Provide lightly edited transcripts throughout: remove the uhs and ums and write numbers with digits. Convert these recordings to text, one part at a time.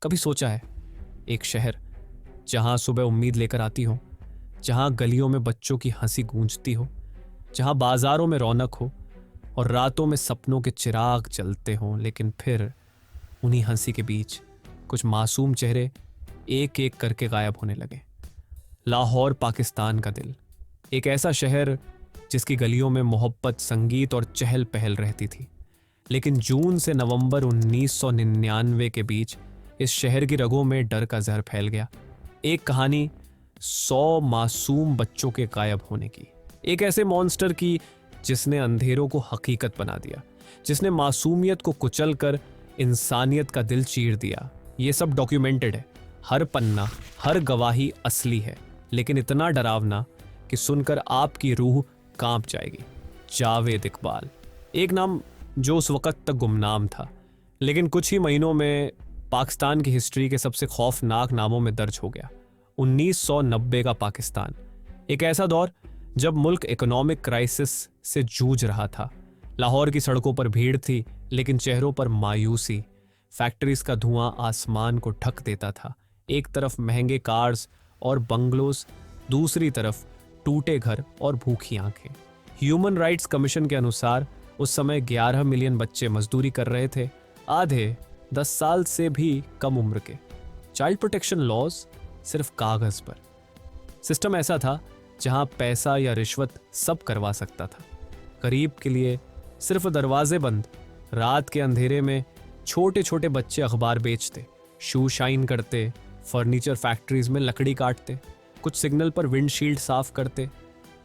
कभी सोचा है, एक शहर जहां सुबह उम्मीद लेकर आती हो, जहां गलियों में बच्चों की हंसी गूंजती हो, जहां बाजारों में रौनक हो और रातों में सपनों के चिराग जलते हों, लेकिन फिर उन्हीं हंसी के बीच कुछ मासूम चेहरे एक एक करके गायब होने लगे। लाहौर, पाकिस्तान का दिल, एक ऐसा शहर जिसकी गलियों में मोहब्बत, संगीत और चहल पहल रहती थी। लेकिन जून से नवंबर 1999 के बीच इस शहर की रगों में डर का जहर फैल गया। एक कहानी 100 मासूम बच्चों के गायब होने की, एक ऐसे मॉन्स्टर की जिसने अंधेरों को हकीकत बना दिया, जिसने मासूमियत को कुचलकर इंसानियत का दिल चीर दिया। ये सब डॉक्यूमेंटेड है, हर पन्ना, हर गवाही असली है, लेकिन इतना डरावना कि सुनकर आपकी रूह कांप जाएगी। जावेद इकबाल, एक नाम जो उस वक्त तक गुमनाम था, लेकिन कुछ ही महीनों में पाकिस्तान की हिस्ट्री के सबसे खौफनाक नामों में दर्ज हो गया। 1990 का पाकिस्तान, एक ऐसा दौर जब मुल्क इकोनॉमिक क्राइसिस से जूझ रहा था। लाहौर की सड़कों पर भीड़ थी, लेकिन चेहरों पर मायूसी। फैक्ट्रीज का धुआं आसमान को ढक देता था। एक तरफ महंगे कार्स और बंगलोज, दूसरी तरफ टूटे घर और भूखी आंखें। ह्यूमन राइट्स कमीशन के अनुसार उस समय 11 मिलियन बच्चे मजदूरी कर रहे थे, आधे 10 साल से भी कम उम्र के। चाइल्ड प्रोटेक्शन लॉज सिर्फ कागज पर। सिस्टम ऐसा था जहां पैसा या रिश्वत सब करवा सकता था। गरीब के लिए सिर्फ दरवाजे बंद। रात के अंधेरे में छोटे छोटे बच्चे अखबार बेचते, शू शाइन करते, फर्नीचर फैक्ट्रीज में लकड़ी काटते, कुछ सिग्नल पर विंडशील्ड साफ करते,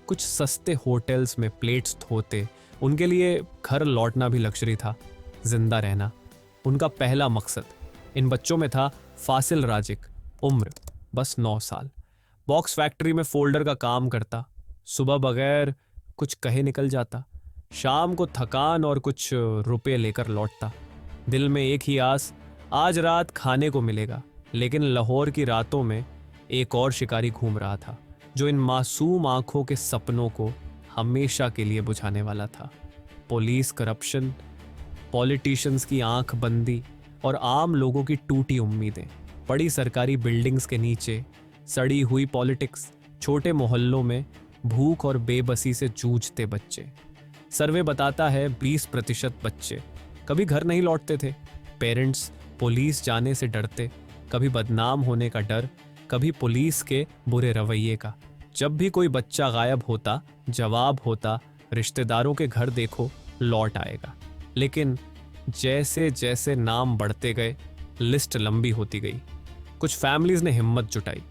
कुछ सस्ते होटल्स में प्लेट्स धोते। उनके लिए घर लौटना भी लग्जरी था, जिंदा रहना उनका पहला मकसद। इन बच्चों में था फासिल राजिक, उम्र बस 9 साल। बॉक्स फैक्ट्री में फोल्डर का काम करता, सुबह बगैर कुछ कहे निकल जाता, शाम को थकान और कुछ रुपए लेकर लौटता। दिल में एक ही आस, आज रात खाने को मिलेगा। लेकिन लाहौर की रातों में एक और शिकारी घूम रहा था, जो इन मासूम आंखों के सपनों को हमेशा के लिए बुझाने वाला था। पुलिस करप्शन, पॉलिटिशियंस की आंख बंदी और आम लोगों की टूटी उम्मीदें। बड़ी सरकारी बिल्डिंग्स के नीचे सड़ी हुई पॉलिटिक्स, छोटे मोहल्लों में भूख और बेबसी से जूझते बच्चे। सर्वे बताता है 20% बच्चे कभी घर नहीं लौटते थे। पेरेंट्स पुलिस जाने से डरते, कभी बदनाम होने का डर, कभी पुलिस के बुरे रवैये का। जब भी कोई बच्चा गायब होता, जवाब होता, रिश्तेदारों के घर देखो, लौट आएगा। लेकिन जैसे जैसे नाम बढ़ते गए, लिस्ट लंबी होती गई। कुछ फैमिलीज ने हिम्मत जुटाई,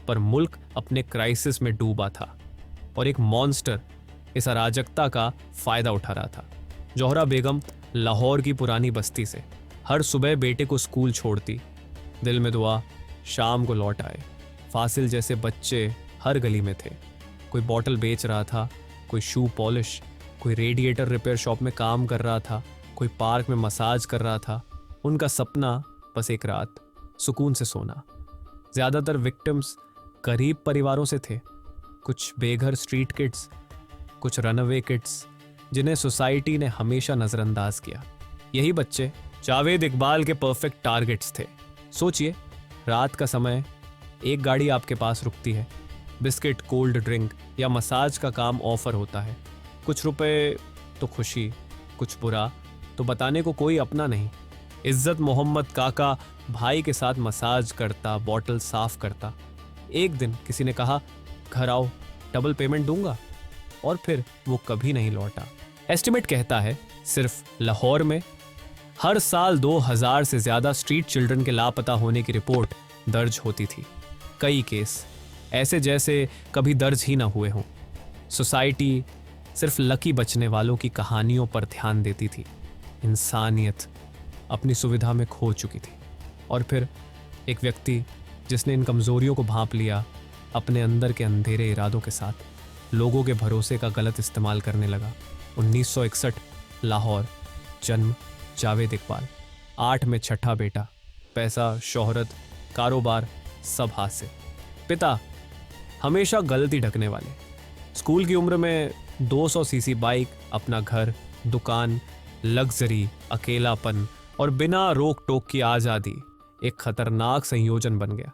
पर मुल्क अपने क्राइसिस में डूबा था और एक मॉन्स्टर इस अराजकता का फायदा उठा रहा था। जोहरा बेगम लाहौर की पुरानी बस्ती से हर सुबह बेटे को स्कूल छोड़ती, दिल में दुआ शाम को लौट आए। फासिल जैसे बच्चे हर गली में थे। कोई बॉटल बेच रहा था, कोई शू पॉलिश, कोई रेडिएटर रिपेयर शॉप में काम कर रहा था, कोई पार्क में मसाज कर रहा था। उनका सपना बस एक रात सुकून से सोना। ज़्यादातर विक्टिम्स गरीब परिवारों से थे, कुछ बेघर स्ट्रीट किड्स, कुछ रनअवे किड्स जिन्हें सोसाइटी ने हमेशा नज़रअंदाज किया। यही बच्चे जावेद इकबाल के परफेक्ट टारगेट्स थे। सोचिए, रात का समय, एक गाड़ी आपके पास रुकती है, बिस्किट, कोल्ड ड्रिंक या मसाज का काम ऑफर होता है। कुछ रुपए तो खुशी, कुछ बुरा तो बताने को कोई अपना नहीं। इज्जत मोहम्मद काका भाई के साथ मसाज करता, बॉटल साफ करता। एक दिन किसी ने कहा, घर आओ, डबल पेमेंट दूंगा, और फिर वो कभी नहीं लौटा। एस्टिमेट कहता है सिर्फ लाहौर में हर साल 2000 से ज्यादा स्ट्रीट चिल्ड्रन के लापता होने की रिपोर्ट दर्ज होती थी। कई केस ऐसे जैसे कभी दर्ज ही ना हुए हों। सोसाइटी सिर्फ लकी बचने वालों की कहानियों पर ध्यान देती थी। इंसानियत अपनी सुविधा में खो चुकी थी। और फिर एक व्यक्ति जिसने इन कमजोरियों को भांप लिया, अपने अंदर के अंधेरे इरादों के साथ लोगों के भरोसे का गलत इस्तेमाल करने लगा। 1961 लाहौर, जन्म जावेद इकबाल, 8 में छठा बेटा, पैसा, शोहरत, कारोबार सब हाथ से। पिता हमेशा गलती ढकने वाले। स्कूल की उम्र में 200 सीसी बाइक, अपना घर, दुकान, लग्जरी, अकेलापन और बिना रोक टोक की आज़ादी। एक खतरनाक संयोजन बन गया।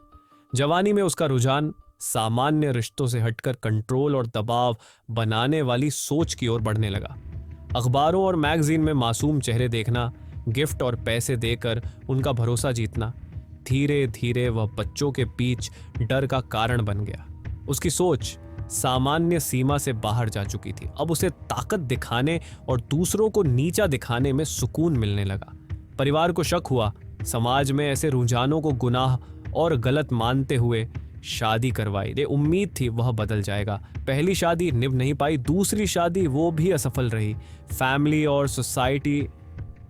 जवानी में उसका रुझान सामान्य रिश्तों से हटकर कंट्रोल और दबाव बनाने वाली सोच की ओर बढ़ने लगा। अखबारों और मैगजीन में मासूम चेहरे देखना, गिफ्ट और पैसे देकर उनका भरोसा जीतना, धीरे धीरे वह बच्चों के बीच डर का कारण बन गया। उसकी सोच सामान्य सीमा से बाहर जा चुकी थी। अब उसे ताकत दिखाने और दूसरों को नीचा दिखाने में सुकून मिलने लगा। परिवार को शक हुआ, समाज में ऐसे रुझानों को गुनाह और गलत मानते हुए शादी करवाई। दे उम्मीद थी वह बदल जाएगा। पहली शादी निभ नहीं पाई, दूसरी शादी वो भी असफल रही। फैमिली और सोसाइटी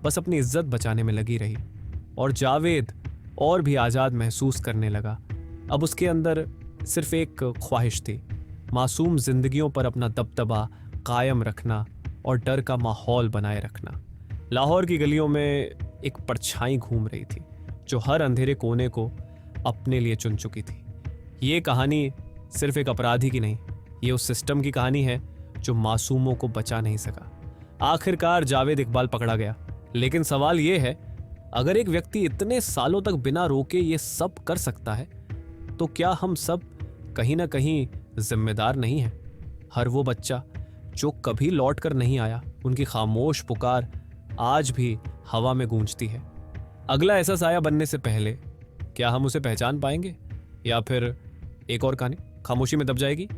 बस अपनी इज्जत बचाने में लगी रही और जावेद और भी आज़ाद महसूस करने लगा। अब उसके अंदर सिर्फ एक ख्वाहिश थी, मासूम जिंदगियों पर अपना दबदबा कायम रखना और डर का माहौल बनाए रखना। लाहौर की गलियों में एक परछाई घूम रही थी जो हर अंधेरे कोने को अपने लिए चुन चुकी थी। ये कहानी सिर्फ एक अपराधी की नहीं, ये उस सिस्टम की कहानी है जो मासूमों को बचा नहीं सका। आखिरकार जावेद इकबाल पकड़ा गया, लेकिन सवाल ये है, अगर एक व्यक्ति इतने सालों तक बिना रोके ये सब कर सकता है, तो क्या हम सब कहीं ना कहीं जिम्मेदार नहीं हैं? हर वो बच्चा जो कभी लौट कर नहीं आया, उनकी खामोश पुकार आज भी हवा में गूंजती है। अगला ऐसा साया बनने से पहले क्या हम उसे पहचान पाएंगे, या फिर एक और कहानी खामोशी में दब जाएगी?